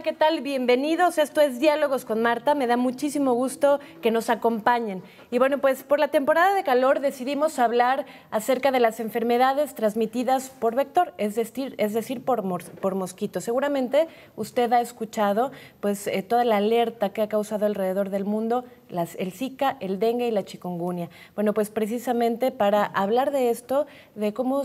¿Qué tal? Bienvenidos. Esto es Diálogos con Marta. Me da muchísimo gusto que nos acompañen. Y bueno, pues por la temporada de calor decidimos hablar acerca de las enfermedades transmitidas por vector, es decir, por mosquitos. Seguramente usted ha escuchado pues toda la alerta que ha causado alrededor del mundo el Zika, el dengue y la chikungunya. Bueno, pues precisamente para hablar de esto, de cómo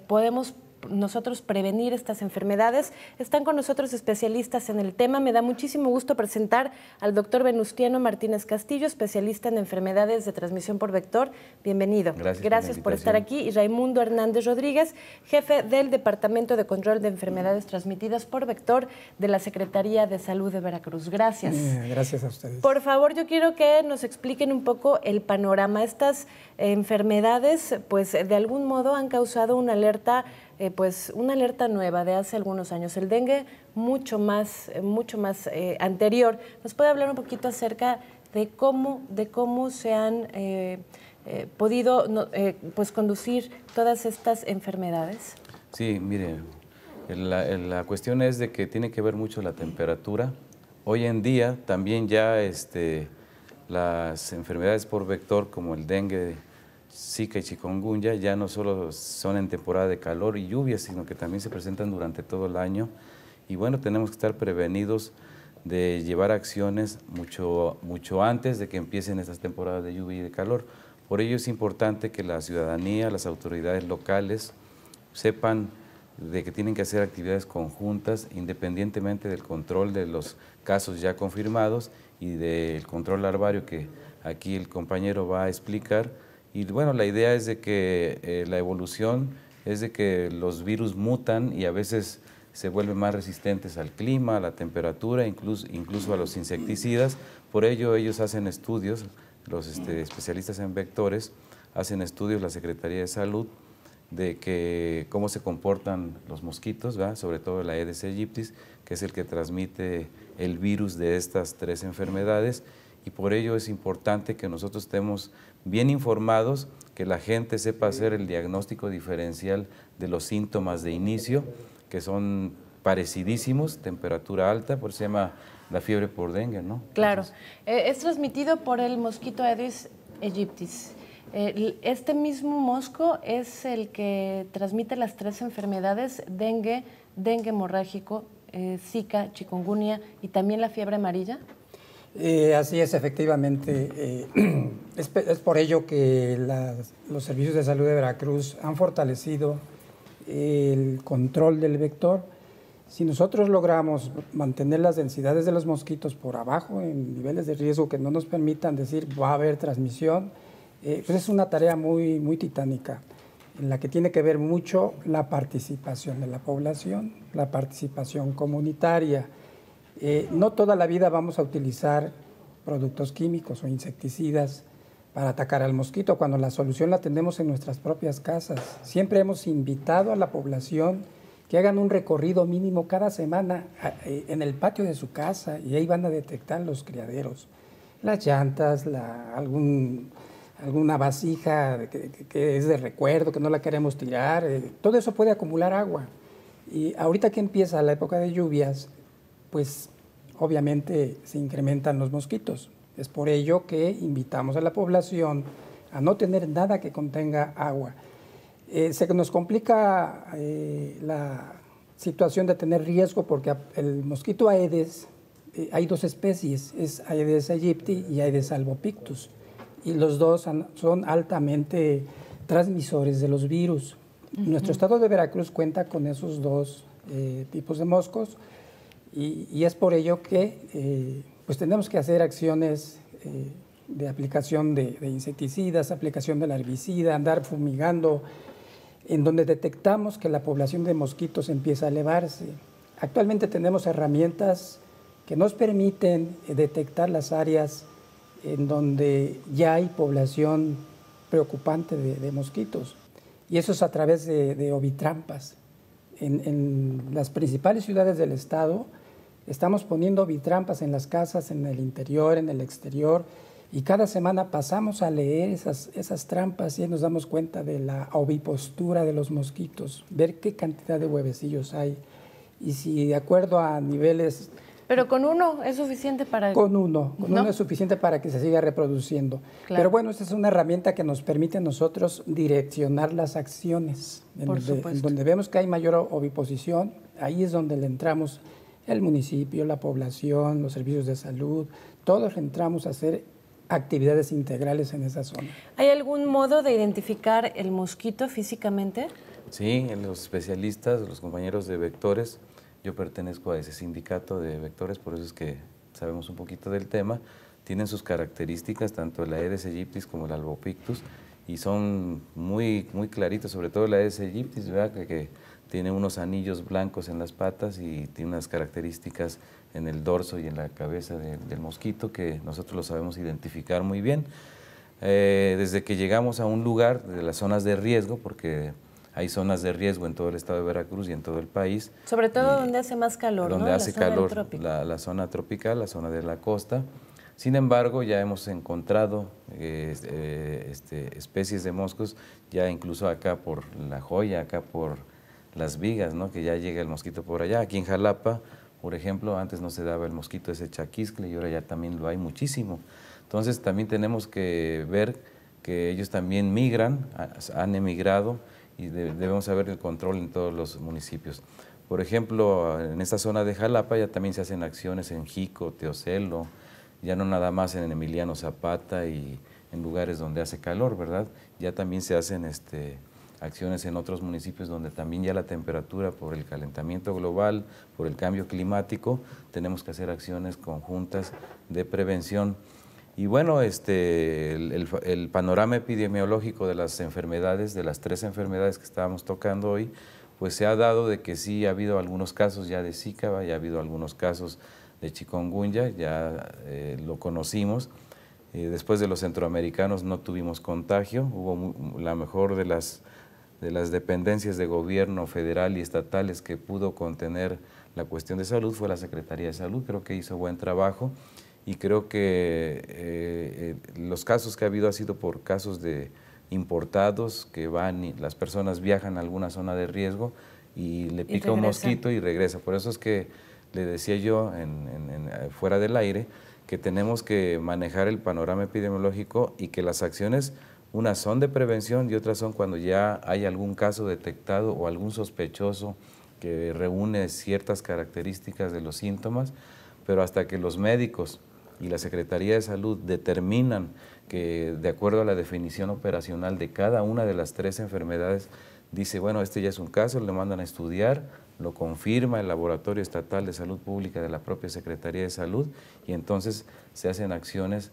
podemos nosotros prevenir estas enfermedades. Están con nosotros especialistas en el tema. Me da muchísimo gusto presentar al doctor Venustiano Martínez Castillo, especialista en enfermedades de transmisión por vector. Bienvenido. Gracias por estar aquí. Y Raimundo Hernández Rodríguez, jefe del Departamento de Control de Enfermedades Transmitidas por Vector de la Secretaría de Salud de Veracruz. Gracias. Gracias a ustedes. Por favor, yo quiero que nos expliquen un poco el panorama. Estas enfermedades, pues de algún modo han causado una alerta nueva de hace algunos años. El dengue mucho más anterior. ¿Nos puede hablar un poquito acerca de cómo se han podido conducir todas estas enfermedades? Sí, mire, la cuestión es de que tiene que ver mucho la temperatura. Hoy en día también ya las enfermedades por vector como el dengue, Zika y chikungunya ya no solo son en temporada de calor y lluvias, sino que también se presentan durante todo el año. Y bueno, tenemos que estar prevenidos de llevar acciones mucho antes de que empiecen estas temporadas de lluvia y de calor. Por ello es importante que la ciudadanía, las autoridades locales sepan de que tienen que hacer actividades conjuntas independientemente del control de los casos ya confirmados y del control larvario que aquí el compañero va a explicar. Y bueno, la idea es de que la evolución es de que los virus mutan y a veces se vuelven más resistentes al clima, a la temperatura, incluso a los insecticidas. Por ello ellos hacen estudios, los especialistas en vectores hacen estudios, la Secretaría de Salud, de cómo se comportan los mosquitos, ¿verdad? Sobre todo la Aedes aegypti, que es el que transmite el virus de estas tres enfermedades. Y por ello es importante que nosotros estemos bien informados, que la gente sepa hacer el diagnóstico diferencial de los síntomas de inicio, que son parecidísimos, temperatura alta, por eso se llama la fiebre por dengue, ¿no? Claro, es transmitido por el mosquito Aedes aegypti. Este mismo mosco es el que transmite las tres enfermedades, dengue hemorrágico, Zika, chikungunya y también la fiebre amarilla. Así es, efectivamente. Es por ello que los servicios de salud de Veracruz han fortalecido el control del vector. Si nosotros logramos mantener las densidades de los mosquitos por abajo, en niveles de riesgo que no nos permitan decir va a haber transmisión, pues es una tarea muy titánica, en la que tiene que ver mucho la participación de la población, la participación comunitaria. No toda la vida vamos a utilizar productos químicos o insecticidas para atacar al mosquito, cuando la solución la tenemos en nuestras propias casas. Siempre hemos invitado a la población que hagan un recorrido mínimo cada semana en el patio de su casa y ahí van a detectar los criaderos, las llantas, alguna vasija que es de recuerdo, que no la queremos tirar, todo eso puede acumular agua. Y ahorita que empieza la época de lluvias, pues obviamente se incrementan los mosquitos. Es por ello que invitamos a la población a no tener nada que contenga agua. Se nos complica la situación de tener riesgo porque el mosquito Aedes, hay dos especies, es Aedes aegypti y Aedes albopictus, y los dos son altamente transmisores de los virus. Nuestro estado de Veracruz cuenta con esos dos tipos de moscos. Y es por ello que pues tenemos que hacer acciones de aplicación de insecticidas, aplicación del herbicida, andar fumigando, en donde detectamos que la población de mosquitos empieza a elevarse. Actualmente tenemos herramientas que nos permiten detectar las áreas en donde ya hay población preocupante de mosquitos. Y eso es a través de ovitrampas. En las principales ciudades del estado estamos poniendo ovitrampas en las casas, en el interior, en el exterior, y cada semana pasamos a leer esas trampas y nos damos cuenta de la ovipostura de los mosquitos, ver qué cantidad de huevecillos hay. y si de acuerdo a niveles... Pero con uno es suficiente para... Con uno es suficiente para que se siga reproduciendo. Claro. Pero bueno, esta es una herramienta que nos permite a nosotros direccionar las acciones. En donde vemos que hay mayor oviposición, ahí es donde le entramos el municipio, la población, los servicios de salud, todos le entramos a hacer actividades integrales en esa zona. ¿Hay algún modo de identificar el mosquito físicamente? Sí, los especialistas, los compañeros de vectores, yo pertenezco a ese sindicato de vectores, por eso es que sabemos un poquito del tema, tienen sus características, tanto el Aedes aegypti como el Albopictus, y son muy claritos, sobre todo el Aedes aegypti, ¿verdad? Que tiene unos anillos blancos en las patas y tiene unas características en el dorso y en la cabeza del mosquito que nosotros lo sabemos identificar muy bien. Desde que llegamos a un lugar de las zonas de riesgo, porque hay zonas de riesgo en todo el estado de Veracruz y en todo el país. Sobre todo donde hace más calor, donde ¿no? hace calor, la zona tropical, la zona de la costa. Sin embargo, ya hemos encontrado especies de moscos, ya incluso acá por La Joya, acá por Las Vigas, ¿no? Que ya llega el mosquito por allá. Aquí en Jalapa, por ejemplo, antes no se daba el mosquito ese chaquiscle y ahora ya también lo hay muchísimo. Entonces también tenemos que ver que ellos también migran, han emigrado, y debemos saber el control en todos los municipios. Por ejemplo, en esta zona de Jalapa ya también se hacen acciones en Jico, Teocelo, ya no nada más en Emiliano Zapata y en lugares donde hace calor, ¿verdad? Ya también se hacen acciones en otros municipios donde también ya la temperatura por el calentamiento global, por el cambio climático, tenemos que hacer acciones conjuntas de prevención. Y bueno, el panorama epidemiológico de las enfermedades, de las 3 enfermedades que estábamos tocando hoy, pues se ha dado de que sí ha habido algunos casos ya de Zika, ya ha habido algunos casos de chikungunya, ya lo conocimos. Después de los centroamericanos no tuvimos contagio, hubo la mejor de las dependencias de gobierno federal y estatales que pudo contener la cuestión de salud fue la Secretaría de Salud, creo que hizo buen trabajo. Y creo que los casos que ha habido ha sido por casos de importados que van y las personas viajan a alguna zona de riesgo y le pica un mosquito y regresa. Por eso es que le decía yo fuera del aire que tenemos que manejar el panorama epidemiológico y que las acciones, unas son de prevención y otras son cuando ya hay algún caso detectado o algún sospechoso que reúne ciertas características de los síntomas, pero hasta que los médicos y la Secretaría de Salud determinan que de acuerdo a la definición operacional de cada una de las 3 enfermedades, dice, bueno, este ya es un caso, le mandan a estudiar, lo confirma el Laboratorio Estatal de Salud Pública de la propia Secretaría de Salud y entonces se hacen acciones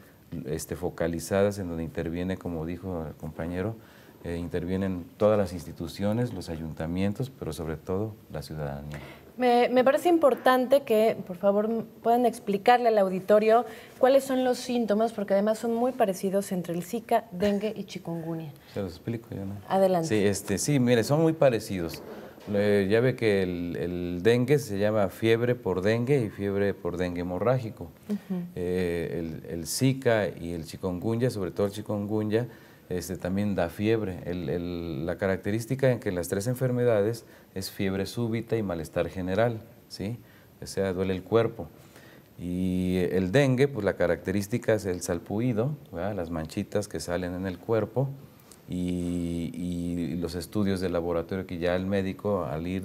focalizadas en donde interviene, como dijo el compañero, intervienen todas las instituciones, los ayuntamientos, pero sobre todo la ciudadanía. Me parece importante que, por favor, puedan explicarle al auditorio cuáles son los síntomas, porque además son muy parecidos entre el Zika, dengue y chikungunya. Se los explico yo, ¿no? Adelante. Sí, mire, son muy parecidos. Ya ve que el dengue se llama fiebre por dengue y fiebre por dengue hemorrágico. El Zika y el chikungunya, sobre todo el chikungunya, también da fiebre. La característica en que las 3 enfermedades es fiebre súbita y malestar general, ¿sí? O sea, duele el cuerpo. Y el dengue, pues la característica es el salpullido, ¿verdad? Las manchitas que salen en el cuerpo y los estudios de laboratorio que ya el médico, al ir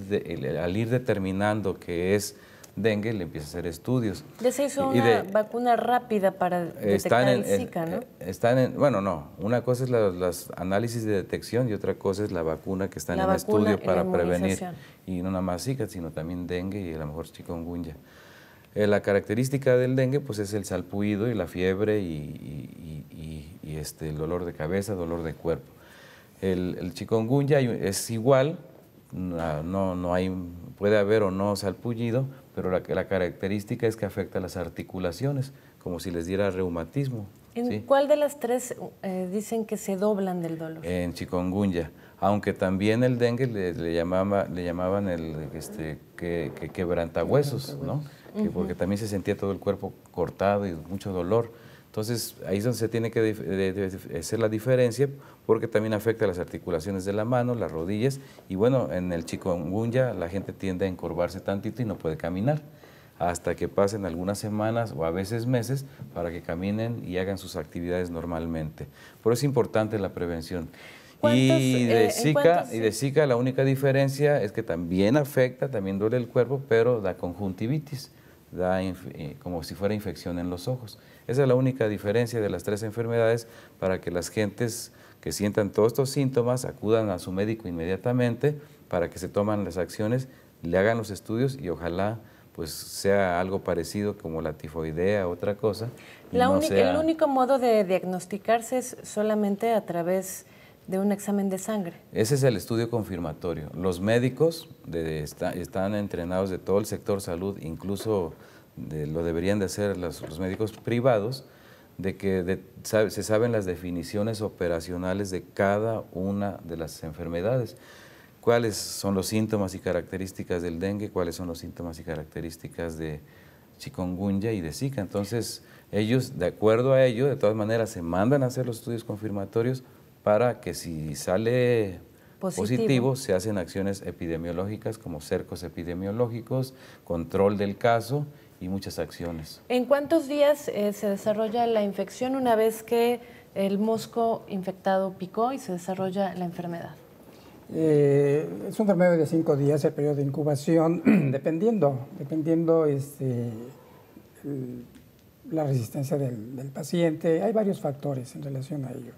determinando que es dengue, le empieza a hacer estudios. Ya se hizo una vacuna rápida para detectar el Zika, ¿no? Bueno, no. Una cosa es los análisis de detección y otra cosa es la vacuna que está en el estudio para prevenir. Y no nada más Zika, sino también dengue y a lo mejor chikungunya. La característica del dengue pues es el salpullido y la fiebre y el dolor de cabeza, dolor de cuerpo. El chikungunya es igual, no hay, puede haber o no salpullido, pero la característica es que afecta las articulaciones, como si les diera reumatismo. ¿En cuál de las 3 dicen que se doblan del dolor? En chikungunya, aunque también el dengue le llamaban que quebrantahuesos, ¿no? Porque también se sentía todo el cuerpo cortado y mucho dolor. Entonces, ahí es donde se tiene que hacer la diferencia, porque también afecta las articulaciones de la mano, las rodillas, y bueno, en el chikungunya la gente tiende a encorvarse tantito y no puede caminar, hasta que pasen algunas semanas o a veces meses para que caminen y hagan sus actividades normalmente. Por eso es importante la prevención. Y de Zika la única diferencia es que también afecta, también duele el cuerpo, pero da conjuntivitis, da como si fuera infección en los ojos. Esa es la única diferencia de las 3 enfermedades, para que las gentes que sientan todos estos síntomas acudan a su médico inmediatamente para que se tomen las acciones, le hagan los estudios y ojalá pues sea algo parecido como la tifoidea, otra cosa. El único modo de diagnosticarse es solamente a través de un examen de sangre. Ese es el estudio confirmatorio. Los médicos están entrenados de todo el sector salud, incluso lo deberían de hacer los médicos privados, de que se saben las definiciones operacionales de cada una de las enfermedades. Cuáles son los síntomas y características del dengue, cuáles son los síntomas y características de chikungunya y de Zika. Entonces, ellos, de acuerdo a ello, de todas maneras, se mandan a hacer los estudios confirmatorios para que si sale positivo, se hacen acciones epidemiológicas como cercos epidemiológicos, control del caso y muchas acciones. ¿En cuántos días se desarrolla la infección una vez que el mosco infectado picó y se desarrolla la enfermedad? Es un promedio de 5 días el periodo de incubación, dependiendo la resistencia del paciente. Hay varios factores en relación a ello.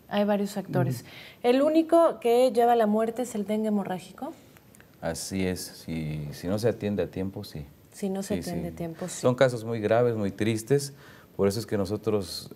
Hay varios factores. ¿El único que lleva a la muerte es el dengue hemorrágico? Así es, si no se atiende a tiempo, sí. Si no se atiende a tiempo, sí. Son casos muy graves, muy tristes, por eso es que nosotros,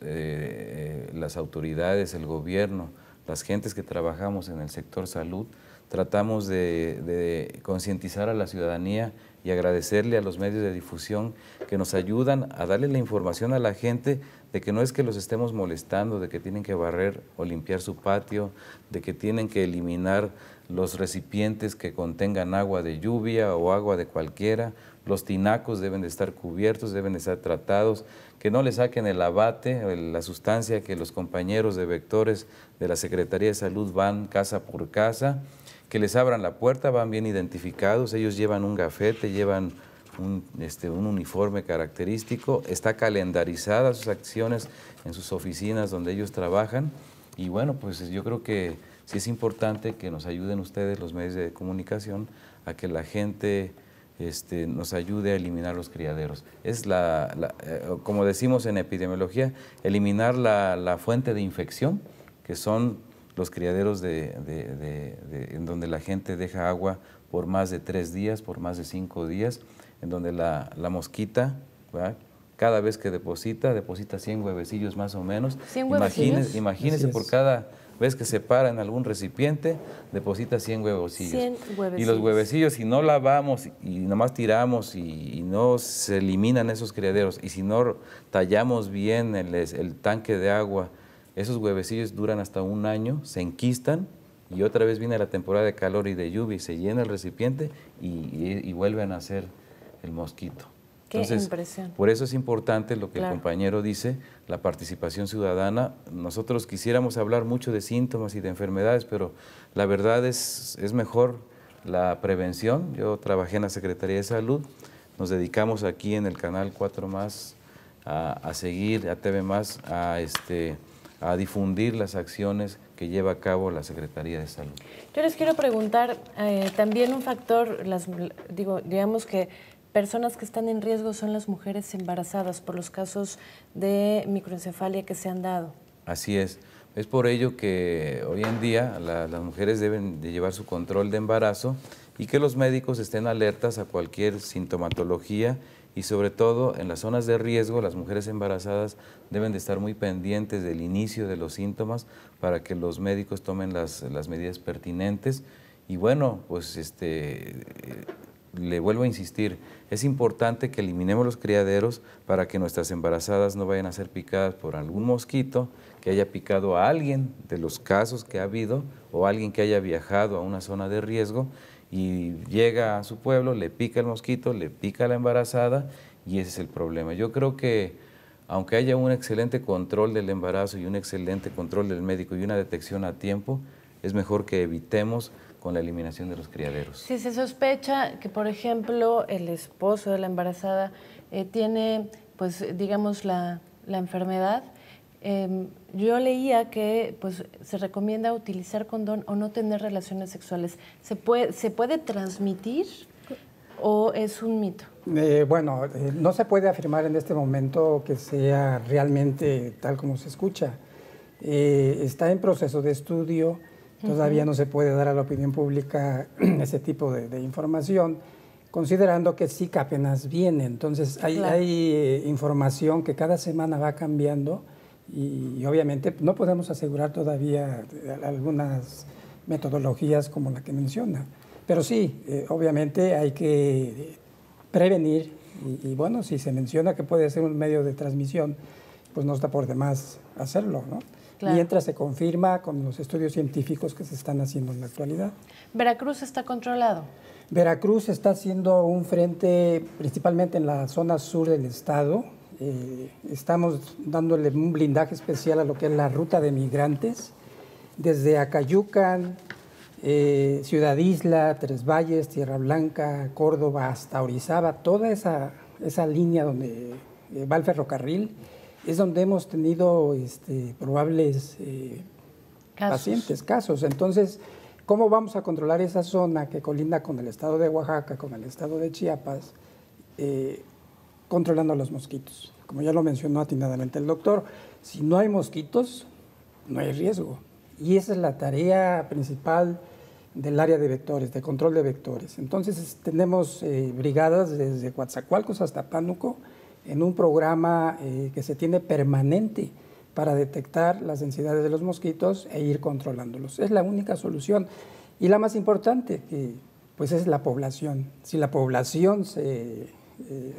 las autoridades, el gobierno, las gentes que trabajamos en el sector salud, tratamos de concientizar a la ciudadanía y agradecerle a los medios de difusión que nos ayudan a darle la información a la gente de que no es que los estemos molestando, de que tienen que barrer o limpiar su patio, de que tienen que eliminar los recipientes que contengan agua de lluvia o agua de cualquiera, los tinacos deben de estar cubiertos, deben de estar tratados, que no le saquen el abate, la sustancia que los compañeros de vectores de la Secretaría de Salud van casa por casa, que les abran la puerta, van bien identificados, ellos llevan un gafete, llevan un uniforme característico, está calendarizada sus acciones en sus oficinas donde ellos trabajan, y bueno, pues yo creo que sí es importante que nos ayuden ustedes, los medios de comunicación, a que la gente nos ayude a eliminar los criaderos. Es como decimos en epidemiología, eliminar la fuente de infección, que son los criaderos en donde la gente deja agua por más de 3 días, por más de 5 días, en donde la mosquita, ¿verdad?, cada vez que deposita 100 huevecillos más o menos. 100 huevecillos. Imagínese por cada vez que se para en algún recipiente, deposita 100 huevecillos. 100 huevecillos. Y los huevecillos, si no lavamos y nomás tiramos y no se eliminan esos criaderos, y si no tallamos bien el tanque de agua, esos huevecillos duran hasta 1 año, se enquistan, y otra vez viene la temporada de calor y de lluvia y se llena el recipiente y vuelve a nacer el mosquito. Entonces, impresión. Por eso es importante lo que el compañero dice, la participación ciudadana. Nosotros quisiéramos hablar mucho de síntomas y de enfermedades, pero la verdad es mejor la prevención. Yo trabajé en la Secretaría de Salud, nos dedicamos aquí en el canal 4 Más a seguir, a TV Más, a difundir las acciones que lleva a cabo la Secretaría de Salud. Yo les quiero preguntar, también un factor, digamos que personas que están en riesgo son las mujeres embarazadas por los casos de microencefalia que se han dado. Así es. Es por ello que hoy en día las mujeres deben de llevar su control de embarazo y que los médicos estén alertas a cualquier sintomatología, y sobre todo en las zonas de riesgo las mujeres embarazadas deben de estar muy pendientes del inicio de los síntomas para que los médicos tomen las medidas pertinentes. Y bueno, pues le vuelvo a insistir, es importante que eliminemos los criaderos para que nuestras embarazadas no vayan a ser picadas por algún mosquito que haya picado a alguien de los casos que ha habido, o alguien que haya viajado a una zona de riesgo y llega a su pueblo, le pica el mosquito, le pica a la embarazada, y ese es el problema. Yo creo que aunque haya un excelente control del embarazo y un excelente control del médico y una detección a tiempo, es mejor que evitemos con la eliminación de los criaderos. Si se sospecha que, por ejemplo, el esposo de la embarazada tiene, pues, digamos, la enfermedad, yo leía que pues, se recomienda utilizar condón o no tener relaciones sexuales. ¿Se puede transmitir o es un mito? Bueno, no se puede afirmar en este momento que sea realmente tal como se escucha. Está en proceso de estudio, todavía no se puede dar a la opinión pública ese tipo de información, considerando que sí que apenas viene. Entonces hay información que cada semana va cambiando y obviamente no podemos asegurar todavía algunas metodologías como la que menciona. Pero sí, obviamente hay que prevenir y bueno, si se menciona que puede ser un medio de transmisión, pues no está por demás hacerlo, ¿no? Claro. Mientras se confirma con los estudios científicos que se están haciendo en la actualidad. ¿Veracruz está controlado? Veracruz está haciendo un frente principalmente en la zona sur del estado. Estamos dándole un blindaje especial a lo que es la ruta de migrantes, desde Acayucan, Ciudad Isla, Tres Valles, Tierra Blanca, Córdoba, hasta Orizaba, toda esa línea donde va el ferrocarril, es donde hemos tenido probables casos. Entonces, ¿cómo vamos a controlar esa zona que colinda con el estado de Oaxaca, con el estado de Chiapas, controlando los mosquitos? Como ya lo mencionó atinadamente el doctor, si no hay mosquitos, no hay riesgo. Y esa es la tarea principal del área de vectores, de control de vectores. Entonces, tenemos brigadas desde Coatzacoalcos hasta Pánuco en un programa que se tiene permanente para detectar las densidades de los mosquitos e ir controlándolos. Es la única solución. Y la más importante, que pues es la población. Si la población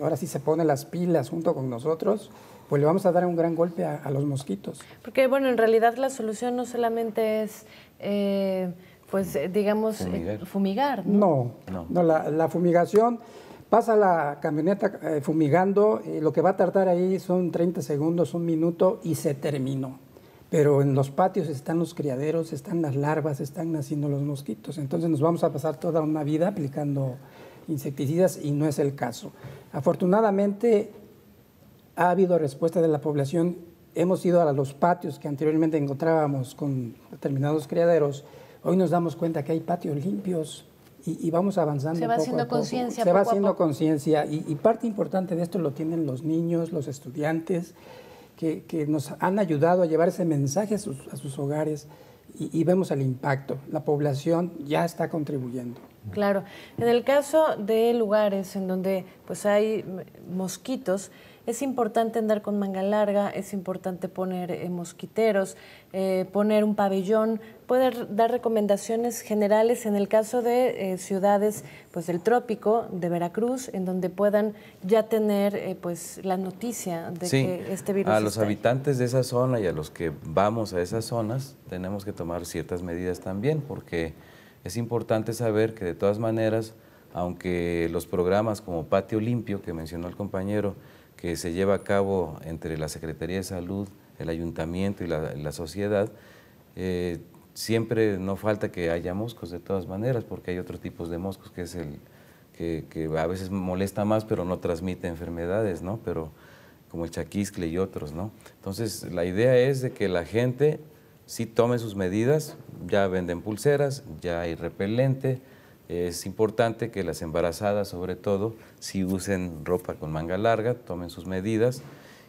ahora sí se pone las pilas junto con nosotros, pues le vamos a dar un gran golpe a los mosquitos. Porque, bueno, en realidad la solución no solamente es, pues, digamos, fumigar, ¿no? No, la fumigación, pasa la camioneta fumigando, lo que va a tardar ahí son 30 segundos, un minuto y se terminó. Pero en los patios están los criaderos, están las larvas, están naciendo los mosquitos. Entonces nos vamos a pasar toda una vida aplicando insecticidas y no es el caso. Afortunadamente ha habido respuesta de la población. Hemos ido a los patios que anteriormente encontrábamos con determinados criaderos. Hoy nos damos cuenta que hay patios limpios y vamos avanzando. Se va haciendo conciencia. Se va haciendo conciencia y parte importante de esto lo tienen los niños, los estudiantes, que nos han ayudado a llevar ese mensaje a sus hogares y vemos el impacto. La población ya está contribuyendo. Claro. En el caso de lugares en donde pues hay mosquitos, es importante andar con manga larga, es importante poner mosquiteros, poner un pabellón, poder dar recomendaciones generales en el caso de ciudades pues, del trópico, de Veracruz, en donde puedan ya tener pues, la noticia de que este virus a los habitantes de esa zona y a los que vamos a esas zonas tenemos que tomar ciertas medidas también, porque es importante saber que de todas maneras, aunque los programas como Patio Limpio, que mencionó el compañero, que se lleva a cabo entre la Secretaría de Salud, el Ayuntamiento y la sociedad, siempre no falta que haya moscos de todas maneras, porque hay otros tipos de moscos que es que a veces molesta más, pero no transmite enfermedades, ¿no? Pero como el chaquiscle y otros, ¿no? Entonces, la idea es de que la gente sí tome sus medidas, ya venden pulseras, ya hay repelente. Es importante que las embarazadas, sobre todo, sí usen ropa con manga larga, tomen sus medidas.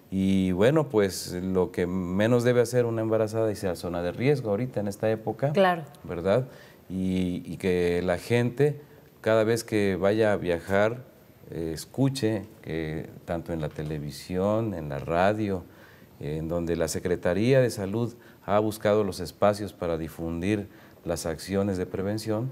Y bueno, pues lo que menos debe hacer una embarazada es ir a zona de riesgo ahorita en esta época, claro, ¿verdad? Y que la gente, cada vez que vaya a viajar, escuche que tanto en la televisión, en la radio, en donde la Secretaría de Salud ha buscado los espacios para difundir las acciones de prevención,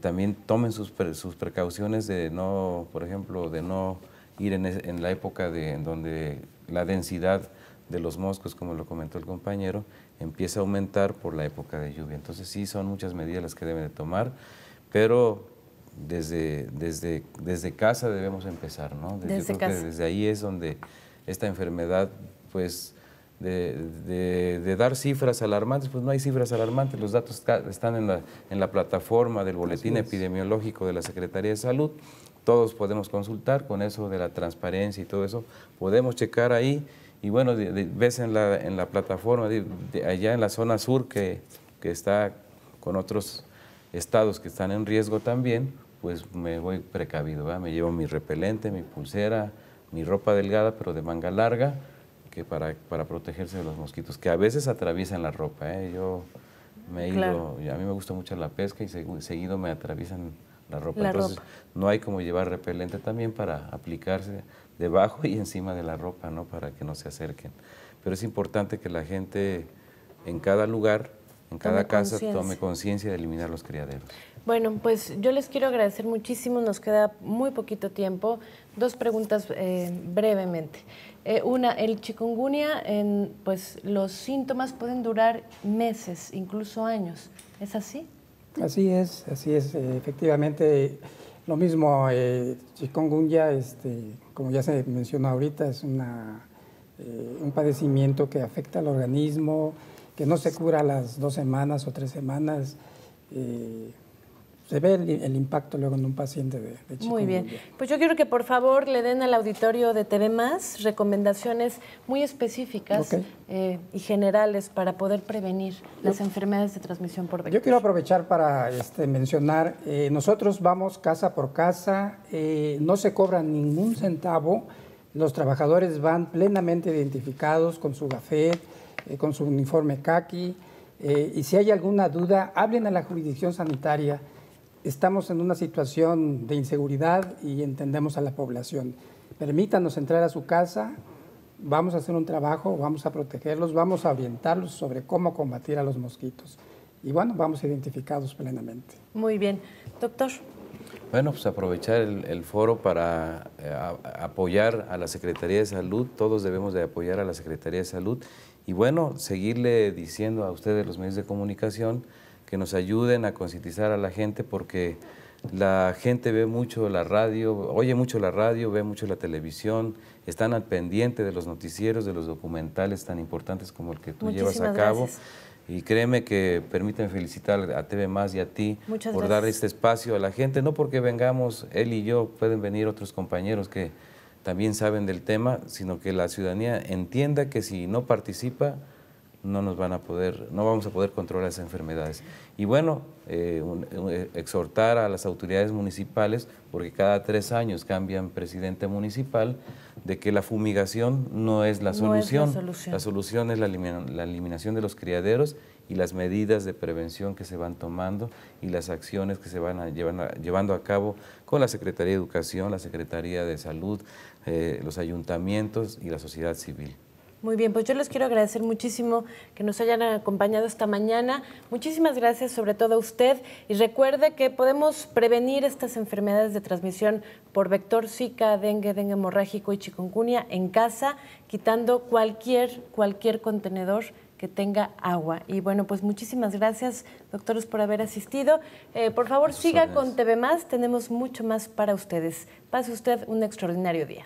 también tomen sus precauciones de no, por ejemplo, de no ir en la época en donde la densidad de los moscos, como lo comentó el compañero, empieza a aumentar por la época de lluvia. Entonces sí son muchas medidas las que deben de tomar, pero desde casa debemos empezar, ¿no? Desde casa. Desde ahí es donde esta enfermedad, pues de dar cifras alarmantes, pues no hay cifras alarmantes, los datos están en la plataforma del boletín epidemiológico de la Secretaría de Salud, todos podemos consultar, con eso de la transparencia y todo eso, podemos checar ahí, y bueno, ves en la plataforma, allá en la zona sur que está con otros estados que están en riesgo también, pues me voy precavido, ¿verdad? Me llevo mi repelente, mi pulsera, mi ropa delgada, pero de manga larga, que para protegerse de los mosquitos, que a veces atraviesan la ropa. Yo me he ido, a mí me gusta mucho la pesca y seguido me atraviesan la ropa. Entonces no hay como llevar repelente también para aplicarse debajo y encima de la ropa, ¿no? Para que no se acerquen. Pero es importante que la gente en cada lugar, en cada casa, tome conciencia de eliminar los criaderos. Bueno, pues yo les quiero agradecer muchísimo, nos queda muy poquito tiempo. Dos preguntas brevemente. Una, el chikungunya, pues los síntomas pueden durar meses, incluso años. ¿Es así? Así es. Efectivamente, lo mismo, chikungunya, como ya se mencionó ahorita, es un padecimiento que afecta al organismo, que no se cura a las 2 semanas o 3 semanas. Se ve el impacto luego en un paciente de chikungunya. Muy bien. Pues yo quiero que por favor le den al auditorio de TV Más recomendaciones muy específicas y generales para poder prevenir las enfermedades de transmisión por vector. Yo quiero aprovechar para mencionar, nosotros vamos casa por casa, no se cobra ningún centavo, los trabajadores van plenamente identificados con su gafet, con su uniforme caqui, y si hay alguna duda, hablen a la jurisdicción sanitaria. Estamos en una situación de inseguridad y entendemos a la población. Permítanos entrar a su casa, vamos a hacer un trabajo, vamos a protegerlos, vamos a orientarlos sobre cómo combatir a los mosquitos. Y bueno, vamos identificados plenamente. Muy bien. Doctor. Bueno, pues aprovechar el foro para apoyar a la Secretaría de Salud, todos debemos de apoyar a la Secretaría de Salud y bueno, seguirle diciendo a ustedes los medios de comunicación que nos ayuden a concientizar a la gente porque la gente ve mucho la radio, oye mucho la radio, ve mucho la televisión, están al pendiente de los noticieros, de los documentales tan importantes como el que tú llevas a cabo. Gracias. Y créeme que permíteme felicitar a TV Más y a ti por dar este espacio a la gente, no porque vengamos él y yo, pueden venir otros compañeros que también saben del tema, sino que la ciudadanía entienda que si no participa, no vamos a poder controlar esas enfermedades. Y bueno, exhortar a las autoridades municipales, porque cada 3 años cambian presidente municipal, de que la fumigación no es la solución. La solución es la eliminación de los criaderos y las medidas de prevención que se van tomando y las acciones que se van llevando a cabo con la Secretaría de Educación, la Secretaría de Salud, los ayuntamientos y la sociedad civil. Muy bien, pues yo les quiero agradecer muchísimo que nos hayan acompañado esta mañana. Muchísimas gracias sobre todo a usted y recuerde que podemos prevenir estas enfermedades de transmisión por vector Zika, dengue hemorrágico y chikungunya en casa, quitando cualquier contenedor que tenga agua. Y bueno, pues muchísimas gracias, doctores, por haber asistido. Por favor, siga con TV Más, tenemos mucho más para ustedes. Pase usted un extraordinario día.